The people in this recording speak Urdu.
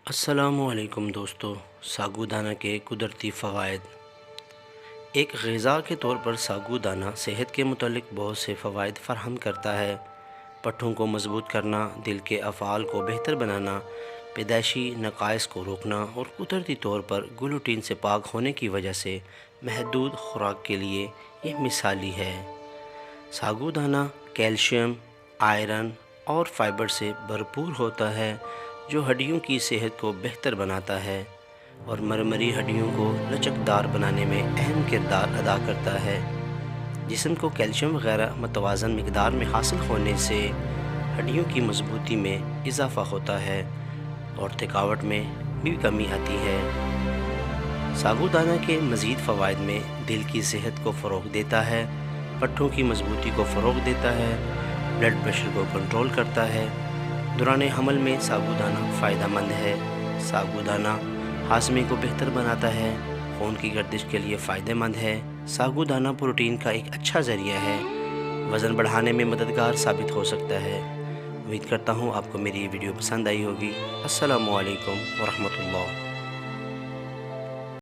السلام علیکم دوستو، ساگو دانہ کے قدرتی فوائد۔ ایک غذا کے طور پر ساگو دانہ صحت کے متعلق بہت سے فوائد فراہم کرتا ہے۔ پٹھوں کو مضبوط کرنا، دل کے افعال کو بہتر بنانا، پیدائشی نقائص کو روکنا اور قدرتی طور پر گلوٹین سے پاک ہونے کی وجہ سے محدود خوراک کے لیے یہ مثالی ہے۔ ساگو دانہ کیلشیم، آئرن اور فائبر سے بھرپور ہوتا ہے جو ہڈیوں کی صحت کو بہتر بناتا ہے اور مرمری ہڈیوں کو لچکدار بنانے میں اہم کردار ادا کرتا ہے۔ جسم کو کیلشیم وغیرہ متوازن مقدار میں حاصل ہونے سے ہڈیوں کی مضبوطی میں اضافہ ہوتا ہے اور تھکاوٹ میں بھی کمی آتی ہے۔ ساگو دانہ کے مزید فوائد میں دل کی صحت کو فروغ دیتا ہے، پٹھوں کی مضبوطی کو فروغ دیتا ہے، بلڈ پریشر کو کنٹرول کرتا ہے۔ دوران حمل میں ساگو دانہ فائدہ مند ہے۔ ساگو دانہ ہاضمے کو بہتر بناتا ہے، خون کی گردش کے لیے فائدہ مند ہے۔ ساگو دانہ پروٹین کا ایک اچھا ذریعہ ہے، وزن بڑھانے میں مددگار ثابت ہو سکتا ہے۔ امید کرتا ہوں آپ کو میری یہ ویڈیو پسند آئی ہوگی۔ السلام علیکم ورحمۃ اللہ۔